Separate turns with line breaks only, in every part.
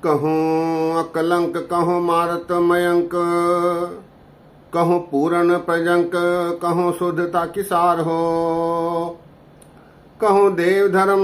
कहूँ अकलंक कहूँ मारत मयंक, कहूँ पूरन प्रजंक, कहूँ शुद्धता की सार हो। कहूँ देव धर्म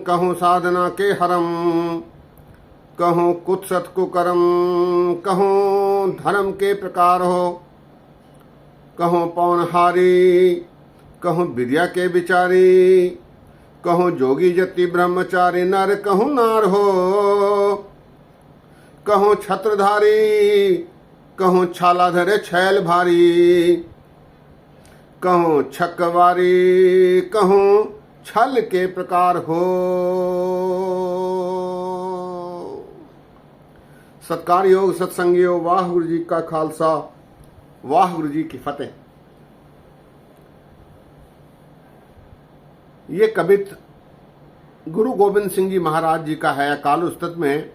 कहूँ साधना के हरम, कहूँ कुत्सत कुकरम, कहूँ धर्म के प्रकार हो। कहूँ पौनहारी कहूँ विद्या के विचारी, कहूँ जोगी जति ब्रह्मचारी नर कहूँ नार हो। कहूँ छत्रधारी कहूँ छाला धरे छैल भारी, कहूँ छकवारी कहूँ छल के प्रकार हो। सत्कार योग सत्संग योग, वाहिगुरु जी का खालसा वाहिगुरु जी की फतेह। ये कवित गुरु गोविंद सिंह जी महाराज जी का है। अकाल उस्तत में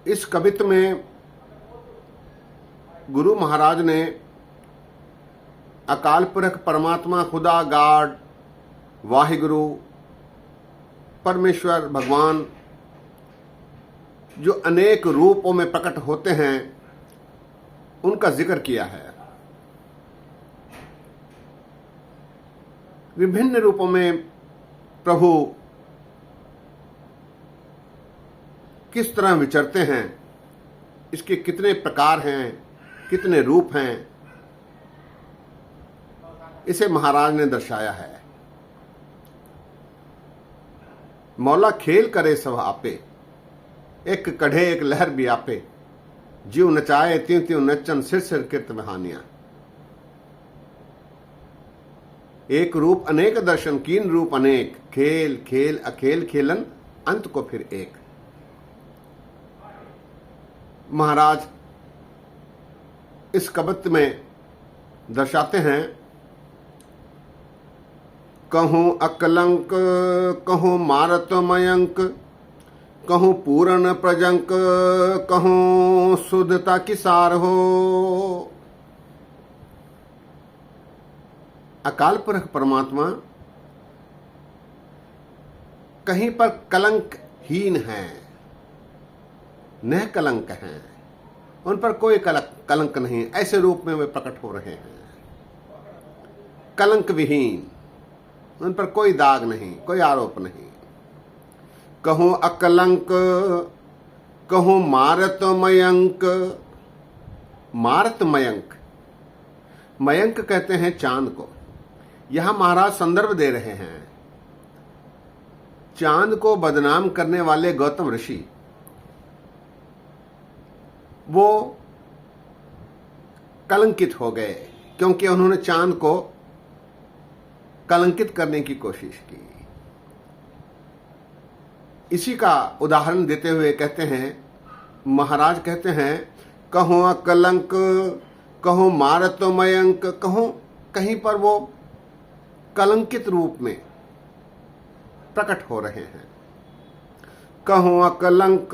इस कवित में गुरु महाराज ने अकाल पुरख परमात्मा खुदा गॉड वाहिगुरु परमेश्वर भगवान जो अनेक रूपों में प्रकट होते हैं उनका जिक्र किया है। विभिन्न रूपों में प्रभु किस तरह विचरते हैं, इसके कितने प्रकार हैं, कितने रूप हैं, इसे महाराज ने दर्शाया है। मौला खेल करे सब आपे, एक कढ़े एक लहर भी आपे, जीव नचाए त्यों त्यों नचन सिर सिर कीर्त बहानियां। एक रूप अनेक दर्शन कीन रूप अनेक, खेल खेल अखेल खेलन अंत को फिर एक। महाराज इस कवित में दर्शाते हैं, कहूँ अकलंक कहूँ मारत मयंक, कहूँ पूर्ण प्रजंक, कहूँ शुद्धता की सार हो। अकाल पुरख परमात्मा कहीं पर कलंकहीन है, न कलंक हैं, उन पर कोई कलंक नहीं, ऐसे रूप में वे प्रकट हो रहे हैं। कलंक विहीन, उन पर कोई दाग नहीं, कोई आरोप नहीं। कहूँ अकलंक कहूँ मारत मयंक, मारत मयंक, मयंक कहते हैं चांद को। यहां महाराज संदर्भ दे रहे हैं चांद को बदनाम करने वाले गौतम ऋषि, वो कलंकित हो गए क्योंकि उन्होंने चांद को कलंकित करने की कोशिश की। इसी का उदाहरण देते हुए कहते हैं, महाराज कहते हैं, कहूँ अकलंक कहूँ मारत मयंक, कहूँ कहीं पर वो कलंकित रूप में प्रकट हो रहे हैं। कहूँ अकलंक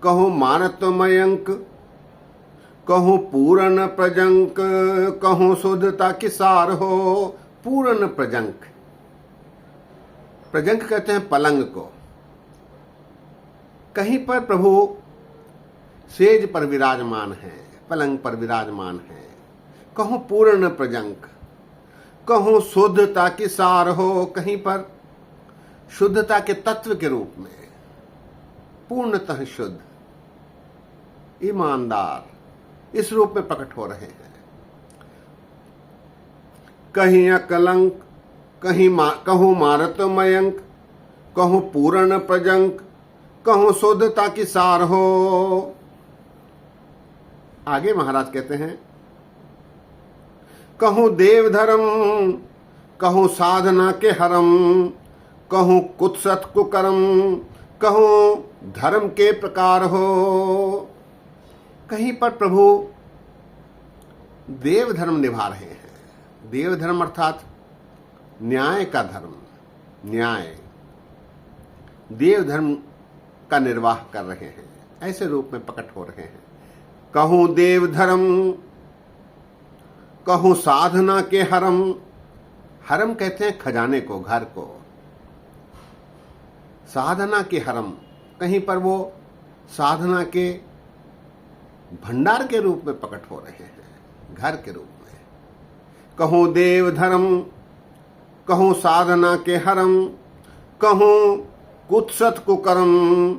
कहूँ मारत मयंक, कहूँ पूर्ण प्रजंक, कहूँ शुद्धता की सार हो। पूर्ण प्रजंक, प्रजंक कहते हैं पलंग को। कहीं पर प्रभु सेज पर विराजमान है, पलंग पर विराजमान है। कहूँ पूर्ण प्रजंक, कहूँ शुद्धता की सार हो। कहीं पर शुद्धता के तत्व के रूप में, पूर्णतः शुद्ध ईमानदार, इस रूप में प्रकट हो रहे हैं। कहीं अकलंक कहूँ मारत मयंक, कहूँ पूर्ण प्रजंक, कहूँ शुद्धता की सार हो। आगे महाराज कहते हैं, कहूँ देव धर्म कहूँ साधना के हरम, कहूँ कुत्सत कुकरम, कहूँ धर्म के प्रकार हो। कहीं पर प्रभु देव धर्म निभा रहे हैं। देव धर्म अर्थात न्याय का धर्म, न्याय, देव धर्म का निर्वाह कर रहे हैं, ऐसे रूप में प्रकट हो रहे हैं। कहूँ देव धर्म कहूँ साधना के हरम, हरम कहते हैं खजाने को, घर को। साधना के हरम, कहीं पर वो साधना के भंडार के रूप में प्रकट हो रहे हैं, घर के रूप में। कहो देव धर्म, कहो साधना के हरम, कहो कुत्सत कुकर्म,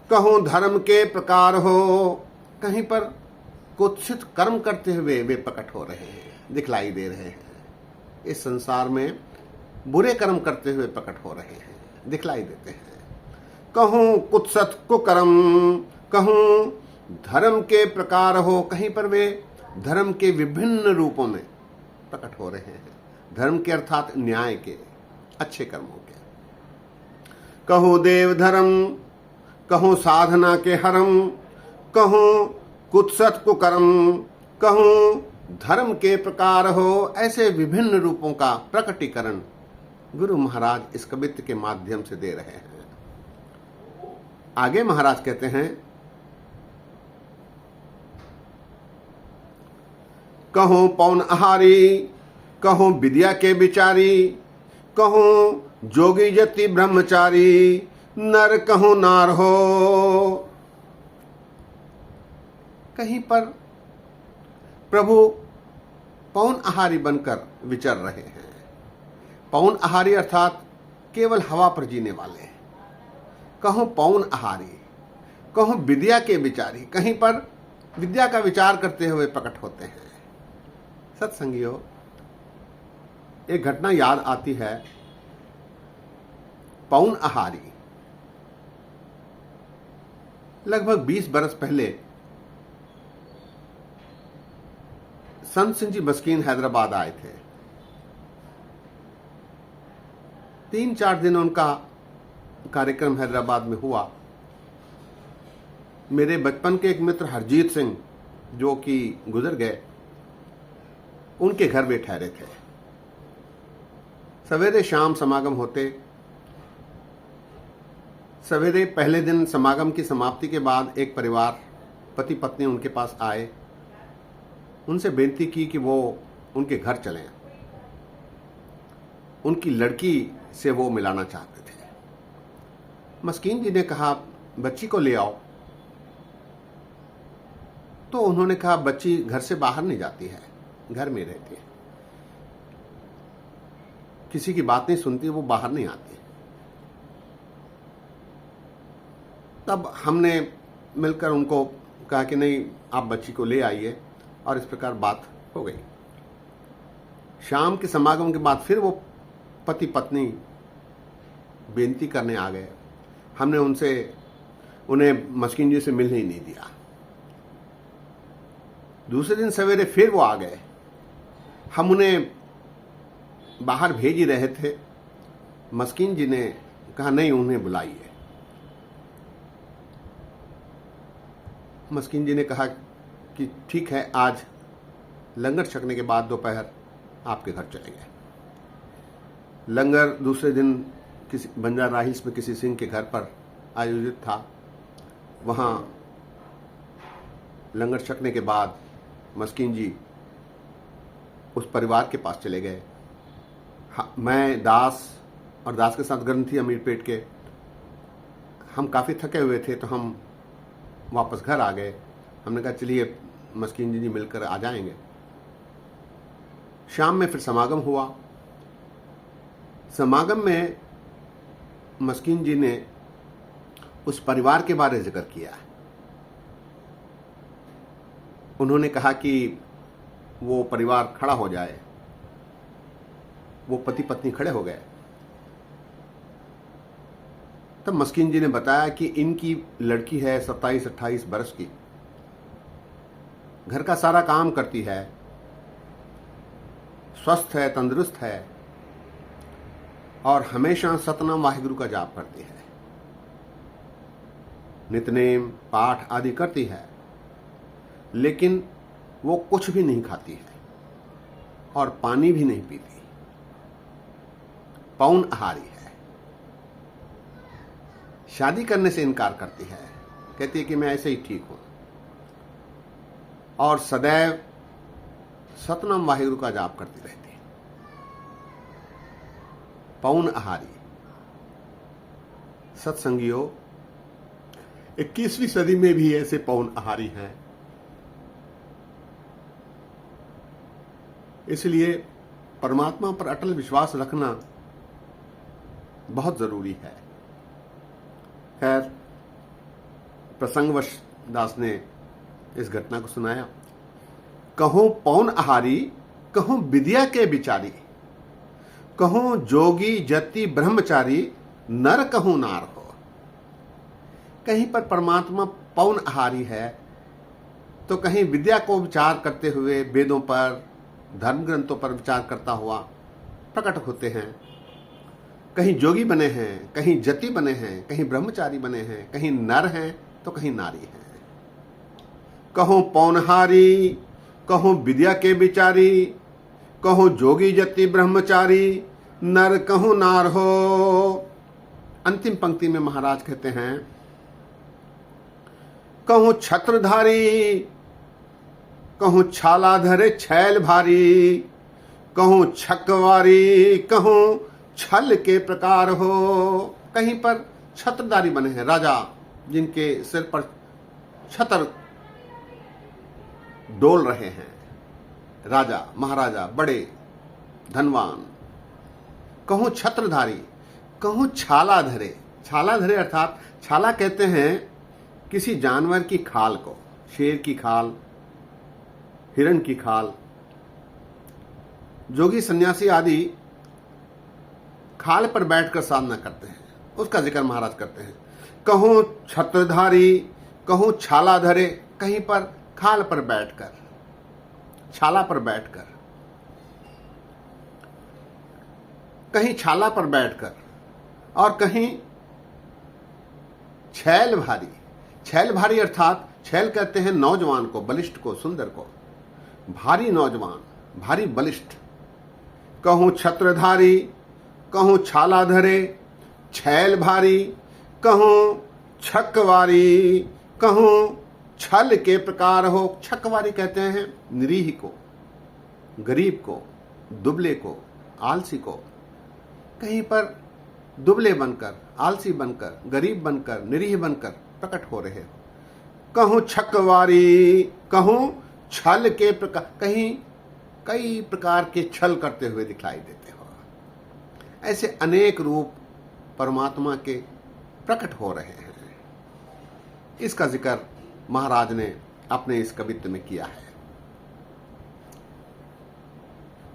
कहो धर्म के प्रकार हो, कहीं पर कुत्सित कर्म करते हुए वे प्रकट हो रहे हैं, दिखलाई दे रहे हैं। इस संसार में बुरे कर्म करते हुए प्रकट हो रहे हैं, दिखलाई देते हैं। कहूं कुत्सत कुकर्म, कहूं धर्म के प्रकार हो, कहीं पर वे धर्म के विभिन्न रूपों में प्रकट हो रहे हैं। धर्म के अर्थात न्याय के, अच्छे कर्मों के। कहो देव धर्म, कहो साधना के हरम, कहो कुत्सत कुकर्म, कहो धर्म के प्रकार हो, ऐसे विभिन्न रूपों का प्रकटीकरण गुरु महाराज इस कवित्त के माध्यम से दे रहे हैं। आगे महाराज कहते हैं, कहो पौन आहारी, कहो विद्या के विचारी, कहो जोगी जति ब्रह्मचारी, नर कहो नार हो। कहीं पर प्रभु पौन आहारी बनकर विचर रहे हैं। पौन आहारी अर्थात केवल हवा पर जीने वाले। कहो पौन आहारी, कहो विद्या के विचारी, कहीं पर विद्या का विचार करते हुए प्रकट होते हैं। सत्संगियों, एक घटना याद आती है। पौन आहारी लगभग 20 बरस पहले संत सिंह जी मस्कीन हैदराबाद आए थे। 3-4 दिन उनका कार्यक्रम हैदराबाद में हुआ। मेरे बचपन के एक मित्र हरजीत सिंह, जो कि गुजर गए, उनके घर वे ठहरे थे। सवेरे शाम समागम होते। सवेरे पहले दिन समागम की समाप्ति के बाद एक परिवार, पति पत्नी उनके पास आए। उनसे बेनती की कि वो उनके घर चलें। उनकी लड़की से वो मिलाना चाहते थे। मस्कीन जी ने कहा, बच्ची को ले आओ। तो उन्होंने कहा, बच्ची घर से बाहर नहीं जाती है, घर में रहती है, किसी की बात नहीं सुनती, वो बाहर नहीं आती। तब हमने मिलकर उनको कहा कि नहीं, आप बच्ची को ले आइए, और इस प्रकार बात हो गई। शाम के समागम के बाद फिर वो पति पत्नी बेनती करने आ गए। हमने उन्हें मस्कीन जी से मिलने ही नहीं दिया। दूसरे दिन सवेरे फिर वो आ गए। हम उन्हें बाहर भेज ही रहे थे। मस्कीन जी ने कहा, नहीं, उन्हें बुलाइए। मस्कीन जी ने कहा कि ठीक है, आज लंगर छकने के बाद दोपहर आपके घर चलेंगे। लंगर दूसरे दिन किसी बंजारा हिल्स में किसी सिंह के घर पर आयोजित था। वहाँ लंगर छकने के बाद मस्कीन जी उस परिवार के पास चले गए। मैं, दास और दास के साथ ग्रंथी अमीरपेट के, हम काफ़ी थके हुए थे, तो हम वापस घर आ गए। हमने कहा, चलिए मस्कीन जी मिलकर आ जाएंगे। शाम में फिर समागम हुआ। समागम में मस्कीन जी ने उस परिवार के बारे में जिक्र किया। उन्होंने कहा कि वो परिवार खड़ा हो जाए। वो पति पत्नी खड़े हो गए। तब मस्कीन जी ने बताया कि इनकी लड़की है 27-28 बरस की, घर का सारा काम करती है, स्वस्थ है, तंदुरुस्त है, और हमेशा सतनाम वाहिगुरु का जाप करती है, नितनेम पाठ आदि करती है, लेकिन वो कुछ भी नहीं खाती है और पानी भी नहीं पीती। पौन आहारी है। शादी करने से इनकार करती है, कहती है कि मैं ऐसे ही ठीक हूं, और सदैव सतनाम वाहिगुरु का जाप करती रहती है। पौन आहारी, सत्संगियों, 21वीं सदी में भी ऐसे पौन आहारी हैं। इसलिए परमात्मा पर अटल विश्वास रखना बहुत जरूरी है। खैर, प्रसंगवश दास ने इस घटना को सुनाया। कहो पौन आहारी, कहो विद्या के बिचारी, कहो जोगी जति ब्रह्मचारी, नर कहूं नार हो। कहीं पर परमात्मा पौन आहारी है तो कहीं विद्या को विचार करते हुए वेदों पर, धर्म ग्रंथों पर विचार करता हुआ प्रकट होते हैं। कहीं जोगी बने हैं, कहीं जति बने हैं, कहीं ब्रह्मचारी बने हैं, कहीं नर हैं तो कहीं नारी हैं। कहो पौनहारी, कहो विद्या के बिचारी, कहो जोगी जति ब्रह्मचारी, नर कहूं नार हो। अंतिम पंक्ति में महाराज कहते हैं, कहूं छत्रधारी, कहूं छाला धरे छैल भारी, कहूं छकवारी, कहूं छल के प्रकार हो। कहीं पर छत्रधारी बने हैं, राजा जिनके सिर पर छत्र डोल रहे हैं, राजा महाराजा बड़े धनवान। कहूं छत्रधारी, कहूं छाला धरे। छाला धरे अर्थात छाला कहते हैं किसी जानवर की खाल को, शेर की खाल, हिरण की खाल। जोगी सन्यासी आदि खाल पर बैठकर साधना करते हैं, उसका जिक्र महाराज करते हैं। कहूं छत्रधारी, कहूं छाला धरे, कहीं पर खाल पर बैठकर, छाला पर बैठकर, कहीं छाला पर बैठकर, और कहीं छैल भारी। छैल भारी अर्थात छैल कहते हैं नौजवान को, बलिष्ठ को, सुंदर को। भारी नौजवान, भारी बलिष्ठ। कहूं छत्रधारी, कहूं छाला धरे, छैल भारी, कहूं छकवारी, कहूं छल के प्रकार हो। छकवारी कहते हैं निरीह को, गरीब को, दुबले को, आलसी को। कहीं पर दुबले बनकर, आलसी बनकर, गरीब बनकर, निरीह बनकर प्रकट हो रहे हो। कहूं छकवारी, कहूं छल के प्रकार, कहीं कई प्रकार के छल करते हुए दिखाई देते हो। ऐसे अनेक रूप परमात्मा के प्रकट हो रहे हैं। इसका जिक्र महाराज ने अपने इस कवित्व में किया है।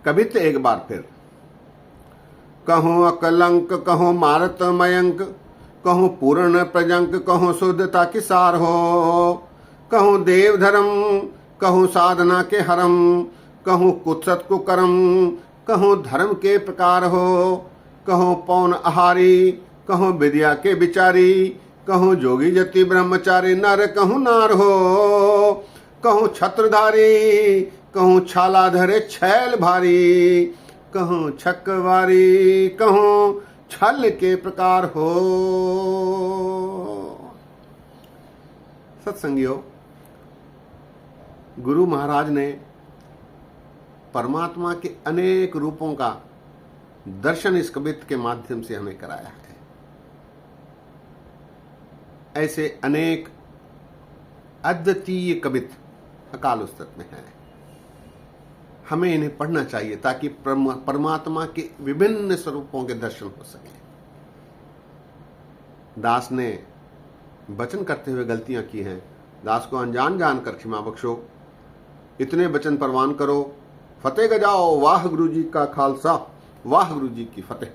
कवित्व एक बार फिर। कहूं अकलंक, कहूं मारत मयंक, कहूं पूर्ण प्रजंक, कहूं शुद्धता की सार हो। कहूं देव धर्म, कहूं साधना के हरम, कहूं कुत्सत कुकरम, कहूं धर्म के प्रकार हो। कहूं पौन आहारी, कहूं विद्या के बिचारी, कहूं जोगी जति ब्रह्मचारी, नर कहूं नार हो। कहूं छत्रधारी, कहूं छाला धरे छैल भारी, कहूं छकवारी, कहूं छल के प्रकार हो। सत्संगियों, गुरु महाराज ने परमात्मा के अनेक रूपों का दर्शन इस कवित्व के माध्यम से हमें कराया है। ऐसे अनेक अद्वितीय कवित्व अकाल उस्तत में हैं। हमें इन्हें पढ़ना चाहिए ताकि परमात्मा के विभिन्न स्वरूपों के दर्शन हो सके। दास ने वचन करते हुए गलतियां की हैं, दास को अनजान जानकर क्षमा बख्शो। इतने वचन परवान करो। फतेह गजाओ। वाह गुरु जी का खालसा, वाह गुरु जी की फतेह।